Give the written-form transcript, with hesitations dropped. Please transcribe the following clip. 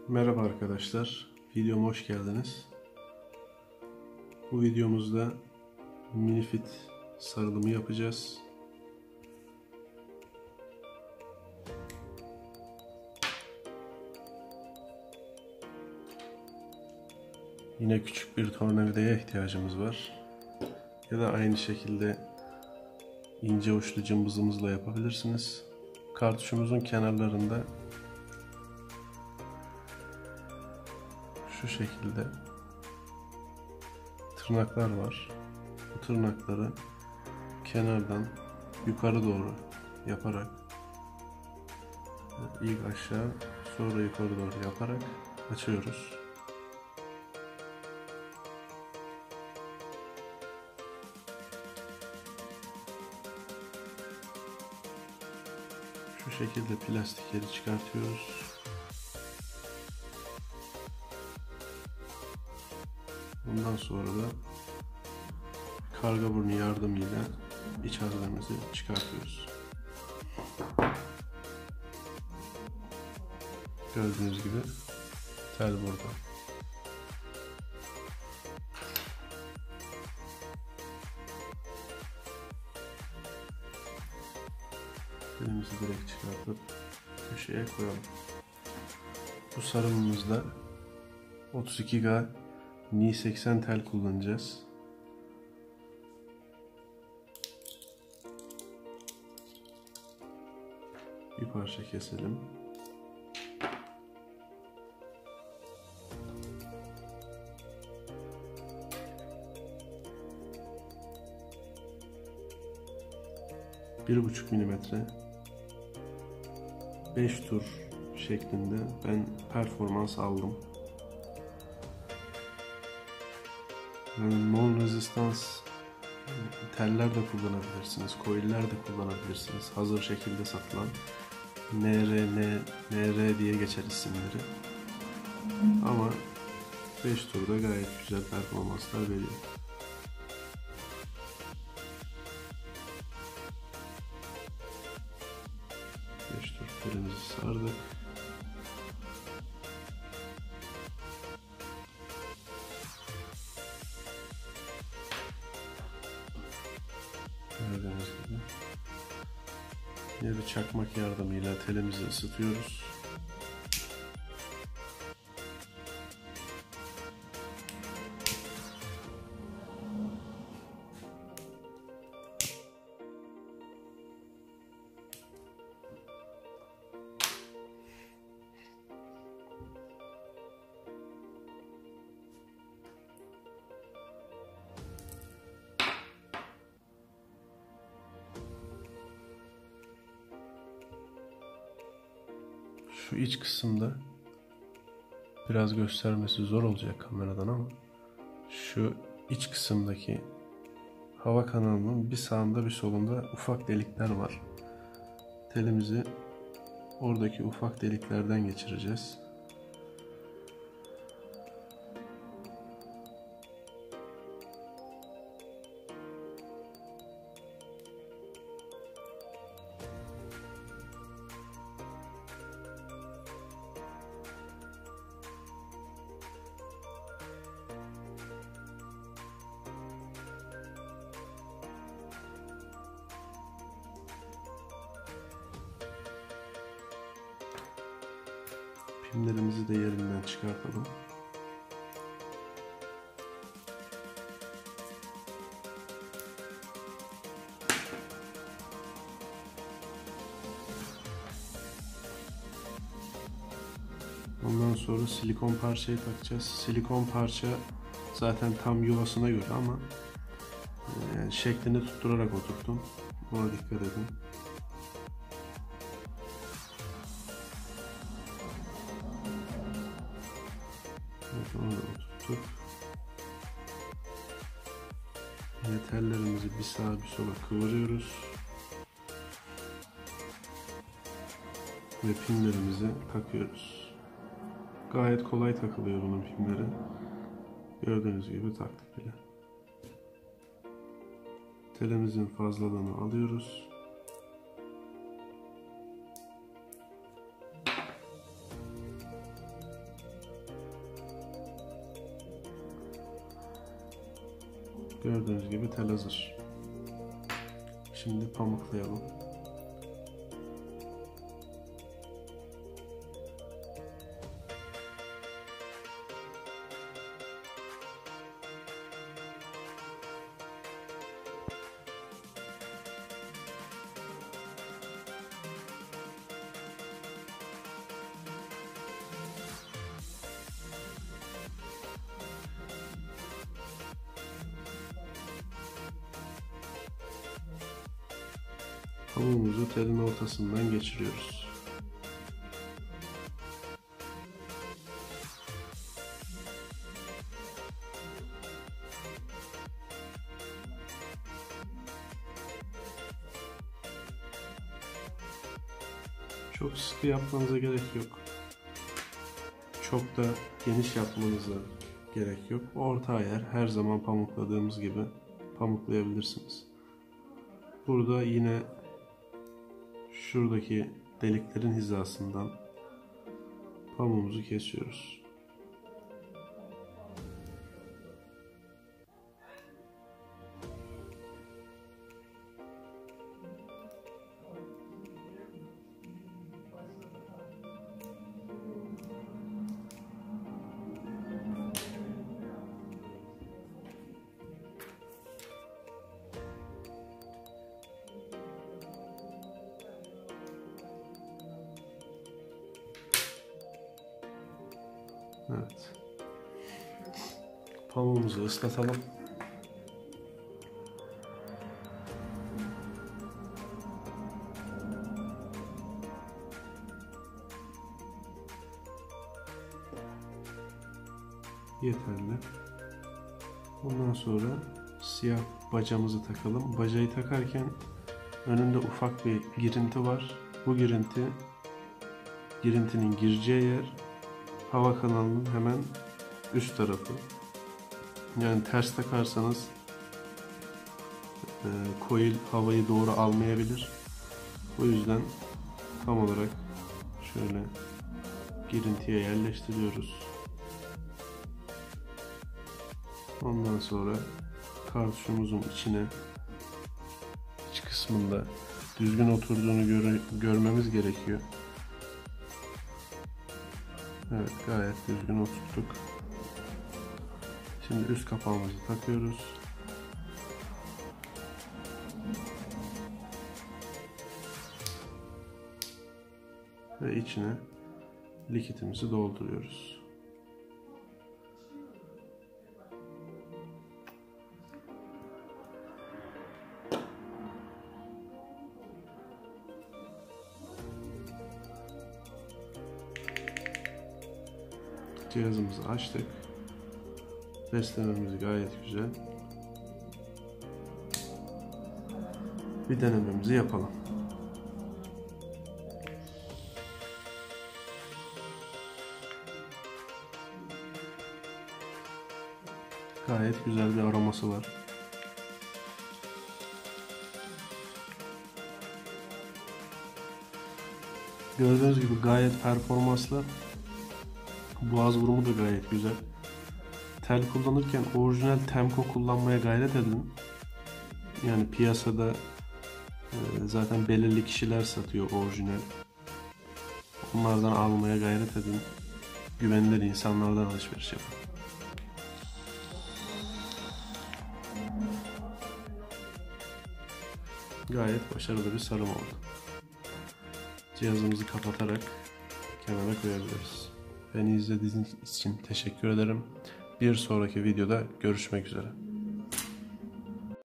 Merhaba arkadaşlar, videoma hoş geldiniz. Bu videomuzda minifit sarılımı yapacağız. Yine küçük bir tornavidaya ihtiyacımız var. Ya da aynı şekilde ince uçlu cımbızımızla yapabilirsiniz. Kartuşumuzun kenarlarında şu şekilde tırnaklar var. Bu tırnakları kenardan yukarı doğru yaparak, ilk aşağı sonra yukarı doğru yaparak açıyoruz. Şu şekilde plastikleri çıkartıyoruz. Bundan sonra da karga burnu yardımıyla iç hazırımızı çıkartıyoruz. Gördüğünüz gibi tel burada. Telimizi direkt çıkartıp köşeye koyalım. Bu sarımımızda 32G Ni 80 tel kullanacağız. Bir parça keselim. Bir buçuk milimetre 5 tur şeklinde ben performans aldım. Non rezistans teller de kullanabilirsiniz, coiller de kullanabilirsiniz. Hazır şekilde satılan NR diye geçer isimleri. Ama 5 turda gayet güzel performanslar veriyor. Telimizi sardık. Gördüğünüz gibi. Yine bir çakmak yardımıyla telimizi ısıtıyoruz. Şu iç kısımda biraz göstermesi zor olacak kameradan ama şu iç kısımdaki hava kanalının bir sağında bir solunda ufak delikler var. Telimizi oradaki ufak deliklerden geçireceğiz. Pimlerimizi de yerinden çıkartalım. Ondan sonra silikon parçayı takacağız. Silikon parça zaten tam yuvasına göre ama yani şeklini tutturarak oturttum. Ona dikkat edin. Onu da oturttuk. Yine tellerimizi bir sağa bir sola kıvırıyoruz. Ve pimlerimizi takıyoruz. Gayet kolay takılıyor bunun pimleri. Gördüğünüz gibi taktık bile. Telimizin fazlalığını alıyoruz. Gördüğünüz gibi tel hazır. Şimdi pamuklayalım. Pamuğumuzu telin ortasından geçiriyoruz. Çok sıkı yapmanıza gerek yok. Çok da geniş yapmanıza gerek yok. Orta ayar, her zaman pamukladığımız gibi pamuklayabilirsiniz. Burada yine şuradaki deliklerin hizasından pamuğumuzu kesiyoruz. Evet. Pamuğumuzu ıslatalım. Yeterli. Ondan sonra siyah bacamızı takalım. Bacayı takarken önünde ufak bir girinti var. Bu girintinin gireceği yer hava kanalının hemen üst tarafı. Yani ters takarsanız coil havayı doğru almayabilir. O yüzden tam olarak şöyle girintiye yerleştiriyoruz. Ondan sonra kartuşumuzun içine, iç kısmında düzgün oturduğunu görmemiz gerekiyor. Evet, gayet düzgün oturttuk. Şimdi üst kapağımızı takıyoruz. Ve içine likitimizi dolduruyoruz. Cihazımızı açtık. Beslememiz gayet güzel. Bir denememizi yapalım. Gayet güzel bir aroması var. Gördüğünüz gibi gayet performanslı. Boğaz vurumu da gayet güzel. Tel kullanırken orijinal Temco kullanmaya gayret edin. Yani piyasada zaten belirli kişiler satıyor orijinal. Onlardan almaya gayret edin. Güvenilir insanlardan alışveriş yapın. Gayet başarılı bir sarım oldu. Cihazımızı kapatarak kenara koyabiliriz. Beni izlediğiniz için teşekkür ederim. Bir sonraki videoda görüşmek üzere.